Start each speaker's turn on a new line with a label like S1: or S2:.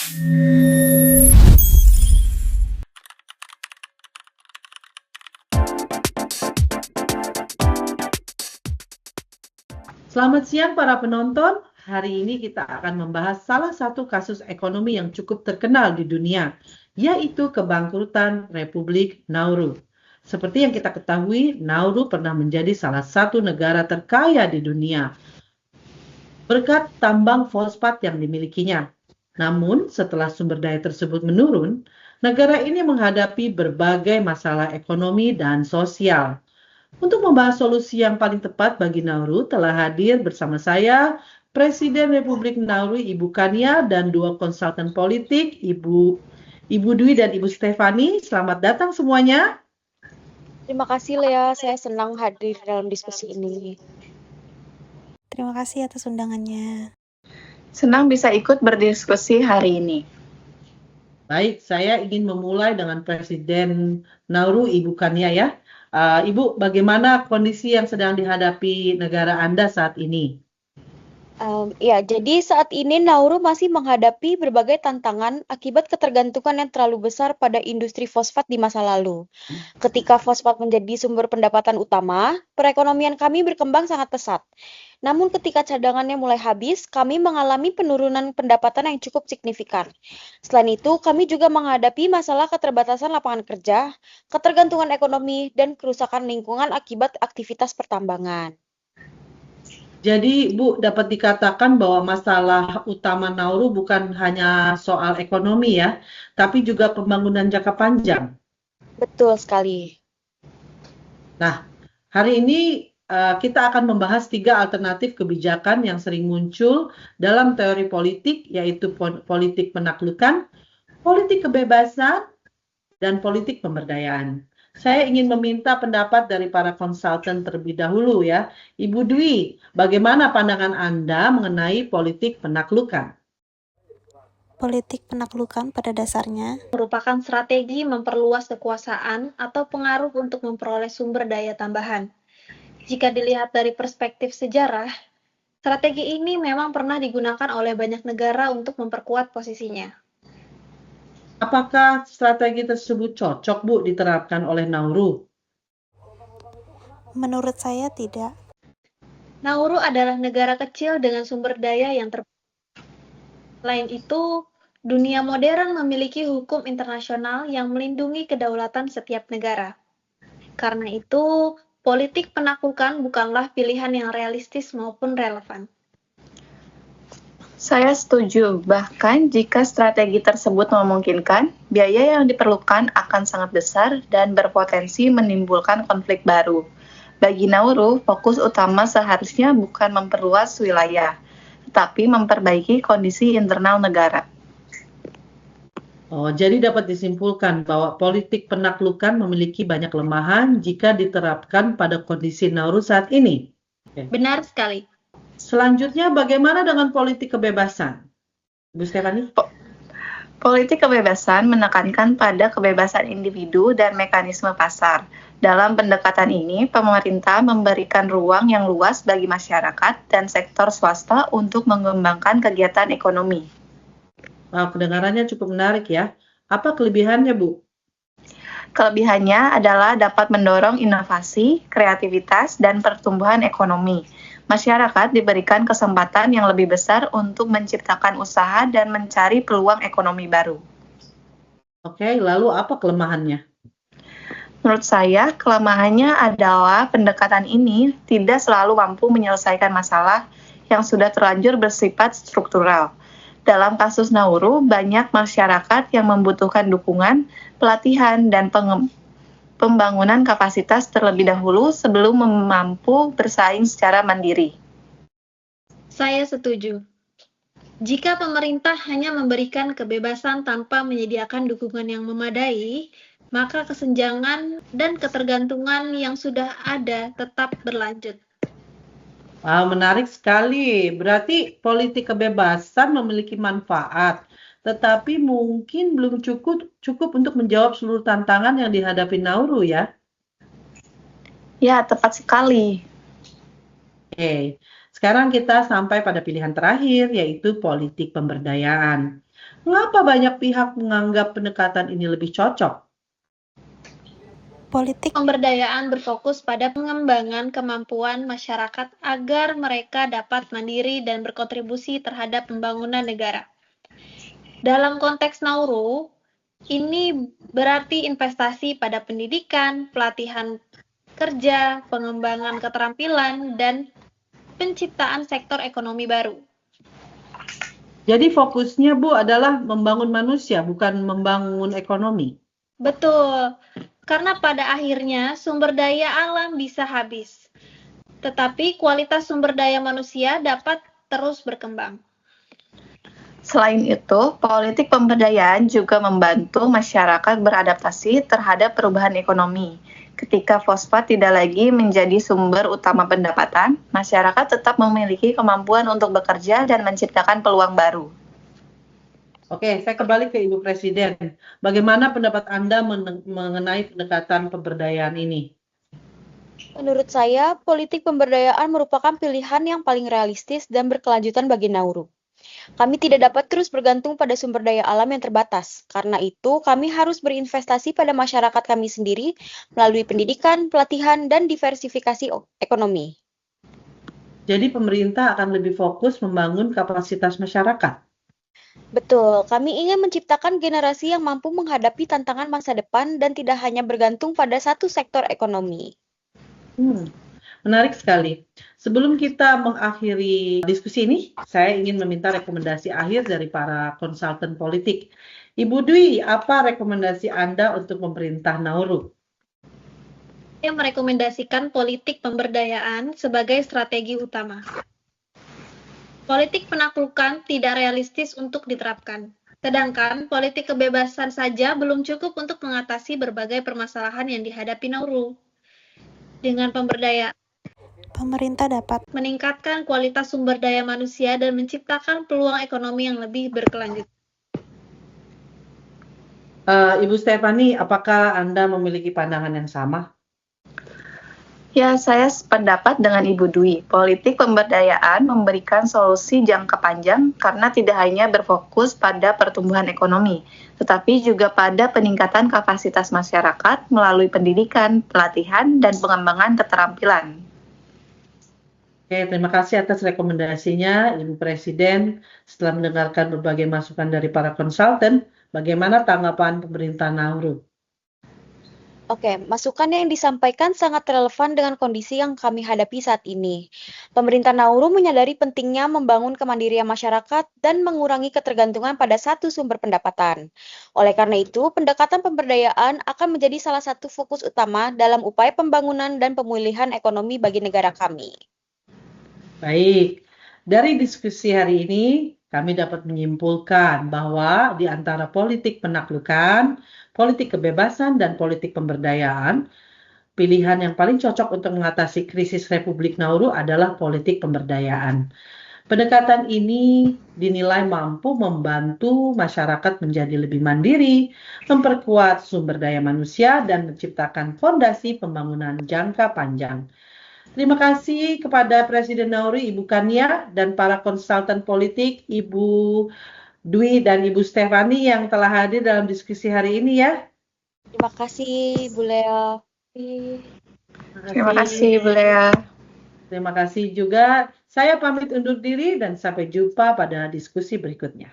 S1: Selamat siang para penonton. Hari ini kita akan membahas salah satu kasus ekonomi yang cukup terkenal di dunia, yaitu kebangkrutan Republik Nauru. Seperti yang kita ketahui, Nauru pernah menjadi salah satu negara terkaya di dunia berkat tambang fosfat yang dimilikinya. Namun, setelah sumber daya tersebut menurun, negara ini menghadapi berbagai masalah ekonomi dan sosial. Untuk membahas solusi yang paling tepat bagi Nauru, telah hadir bersama saya Presiden Republik Nauru Ibu Kania dan dua konsultan politik Ibu Dwi dan Ibu Stefani. Selamat datang semuanya.
S2: Terima kasih Lea, saya senang hadir dalam diskusi ini.
S3: Terima kasih atas undangannya.
S4: Senang bisa ikut berdiskusi hari ini.
S1: Baik, saya ingin memulai dengan Presiden Nauru Ibu Kania ya. Ibu, bagaimana kondisi yang sedang dihadapi negara Anda saat ini?
S2: Jadi saat ini Nauru masih menghadapi berbagai tantangan akibat ketergantungan yang terlalu besar pada industri fosfat di masa lalu. Ketika fosfat menjadi sumber pendapatan utama, perekonomian kami berkembang sangat pesat. Namun ketika cadangannya mulai habis, kami mengalami penurunan pendapatan yang cukup signifikan. Selain itu, kami juga menghadapi masalah keterbatasan lapangan kerja, ketergantungan ekonomi, dan kerusakan lingkungan akibat aktivitas pertambangan.
S1: Jadi, Bu, dapat dikatakan bahwa masalah utama Nauru bukan hanya soal ekonomi ya, tapi juga pembangunan jangka panjang.
S2: Betul sekali.
S1: Nah, hari ini kita akan membahas 3 alternatif kebijakan yang sering muncul dalam teori politik, yaitu politik penaklukan, politik kebebasan, dan politik pemberdayaan. Saya ingin meminta pendapat dari para konsultan terlebih dahulu ya. Ibu Dwi, bagaimana pandangan Anda mengenai politik penaklukan?
S3: Politik penaklukan pada dasarnya
S5: merupakan strategi memperluas kekuasaan atau pengaruh untuk memperoleh sumber daya tambahan. Jika dilihat dari perspektif sejarah, strategi ini memang pernah digunakan oleh banyak negara untuk memperkuat posisinya.
S1: Apakah strategi tersebut cocok, Bu, diterapkan oleh Nauru?
S3: menurut saya tidak.
S5: Nauru adalah negara kecil dengan sumber daya yang terbatas. Selain itu, dunia modern memiliki hukum internasional yang melindungi kedaulatan setiap negara. Karena itu, politik penaklukan bukanlah pilihan yang realistis maupun relevan.
S4: Saya setuju, bahkan jika strategi tersebut memungkinkan, biaya yang diperlukan akan sangat besar dan berpotensi menimbulkan konflik baru. Bagi Nauru, fokus utama seharusnya bukan memperluas wilayah, tetapi memperbaiki kondisi internal negara.
S1: Oh, jadi dapat disimpulkan bahwa politik penaklukan memiliki banyak kelemahan jika diterapkan pada kondisi Nauru saat ini.
S5: Benar sekali.
S1: Selanjutnya, bagaimana dengan politik kebebasan? Bu Stefani?
S4: Politik kebebasan menekankan pada kebebasan individu dan mekanisme pasar. Dalam pendekatan ini, pemerintah memberikan ruang yang luas bagi masyarakat dan sektor swasta untuk mengembangkan kegiatan ekonomi.
S1: Wow, kedengarannya cukup menarik ya. Apa kelebihannya, Bu?
S4: Kelebihannya adalah dapat mendorong inovasi, kreativitas, dan pertumbuhan ekonomi. Masyarakat diberikan kesempatan yang lebih besar untuk menciptakan usaha dan mencari peluang ekonomi baru.
S1: Oke, lalu apa kelemahannya?
S4: Menurut saya, kelemahannya adalah pendekatan ini tidak selalu mampu menyelesaikan masalah yang sudah terlanjur bersifat struktural. Dalam kasus Nauru, banyak masyarakat yang membutuhkan dukungan, pelatihan, dan pembangunan kapasitas terlebih dahulu sebelum mampu bersaing secara mandiri.
S5: Saya setuju. Jika pemerintah hanya memberikan kebebasan tanpa menyediakan dukungan yang memadai, maka kesenjangan dan ketergantungan yang sudah ada tetap berlanjut.
S1: Wow, menarik sekali. Berarti politik kebebasan memiliki manfaat, tetapi mungkin belum cukup untuk menjawab seluruh tantangan yang dihadapi Nauru ya.
S4: Ya, tepat sekali.
S1: Oke. Sekarang kita sampai pada pilihan terakhir, yaitu politik pemberdayaan. Mengapa banyak pihak menganggap pendekatan ini lebih cocok?
S3: Politik
S5: Pemberdayaan berfokus pada pengembangan kemampuan masyarakat agar mereka dapat mandiri dan berkontribusi terhadap pembangunan negara. Dalam konteks Nauru, ini berarti investasi pada pendidikan, pelatihan kerja, pengembangan keterampilan, dan penciptaan sektor ekonomi baru.
S1: Jadi fokusnya, Bu, adalah membangun manusia, bukan membangun ekonomi.
S5: Betul, karena pada akhirnya sumber daya alam bisa habis, tetapi kualitas sumber daya manusia dapat terus berkembang.
S4: Selain itu, politik pemberdayaan juga membantu masyarakat beradaptasi terhadap perubahan ekonomi. Ketika fosfat tidak lagi menjadi sumber utama pendapatan, masyarakat tetap memiliki kemampuan untuk bekerja dan menciptakan peluang baru.
S1: Oke, saya kembali ke Ibu Presiden. Bagaimana pendapat Anda mengenai pendekatan pemberdayaan ini?
S2: Menurut saya, politik pemberdayaan merupakan pilihan yang paling realistis dan berkelanjutan bagi Nauru. Kami tidak dapat terus bergantung pada sumber daya alam yang terbatas. Karena itu, kami harus berinvestasi pada masyarakat kami sendiri melalui pendidikan, pelatihan, dan diversifikasi ekonomi.
S1: Jadi pemerintah akan lebih fokus membangun kapasitas masyarakat.
S2: Betul, kami ingin menciptakan generasi yang mampu menghadapi tantangan masa depan dan tidak hanya bergantung pada satu sektor ekonomi.
S1: Menarik sekali. Sebelum kita mengakhiri diskusi ini, saya ingin meminta rekomendasi akhir dari para konsultan politik. Ibu Dwi, apa rekomendasi Anda untuk pemerintah Nauru?
S5: Saya merekomendasikan politik pemberdayaan sebagai strategi utama. Politik penaklukan tidak realistis untuk diterapkan. Sedangkan politik kebebasan saja belum cukup untuk mengatasi berbagai permasalahan yang dihadapi Nauru. Dengan pemberdayaan,
S3: pemerintah dapat
S5: meningkatkan kualitas sumber daya manusia dan menciptakan peluang ekonomi yang lebih berkelanjutan.
S1: Ibu Stefani, apakah Anda memiliki pandangan yang sama?
S4: Ya, saya sependapat dengan Ibu Dwi. Politik pemberdayaan memberikan solusi jangka panjang karena tidak hanya berfokus pada pertumbuhan ekonomi, tetapi juga pada peningkatan kapasitas masyarakat melalui pendidikan, pelatihan, dan pengembangan keterampilan.
S1: Oke, terima kasih atas rekomendasinya, Ibu Presiden. Setelah mendengarkan berbagai masukan dari para konsultan, bagaimana tanggapan pemerintah Nauru?
S2: Oke, masukan yang disampaikan sangat relevan dengan kondisi yang kami hadapi saat ini. Pemerintah Nauru menyadari pentingnya membangun kemandirian masyarakat dan mengurangi ketergantungan pada satu sumber pendapatan. Oleh karena itu, pendekatan pemberdayaan akan menjadi salah satu fokus utama dalam upaya pembangunan dan pemulihan ekonomi bagi negara kami.
S1: Baik, dari diskusi hari ini, kami dapat menyimpulkan bahwa di antara politik penaklukan, politik kebebasan, dan politik pemberdayaan, pilihan yang paling cocok untuk mengatasi krisis Republik Nauru adalah politik pemberdayaan. Pendekatan ini dinilai mampu membantu masyarakat menjadi lebih mandiri, memperkuat sumber daya manusia, dan menciptakan fondasi pembangunan jangka panjang. Terima kasih kepada Presiden Nauru, Ibu Kania, dan para konsultan politik, Ibu Dwi dan Ibu Stefani yang telah hadir dalam diskusi hari ini ya.
S2: Terima kasih, Bu Lea.
S4: Terima kasih, Bu Lea.
S1: Terima kasih juga. Saya pamit undur diri dan sampai jumpa pada diskusi berikutnya.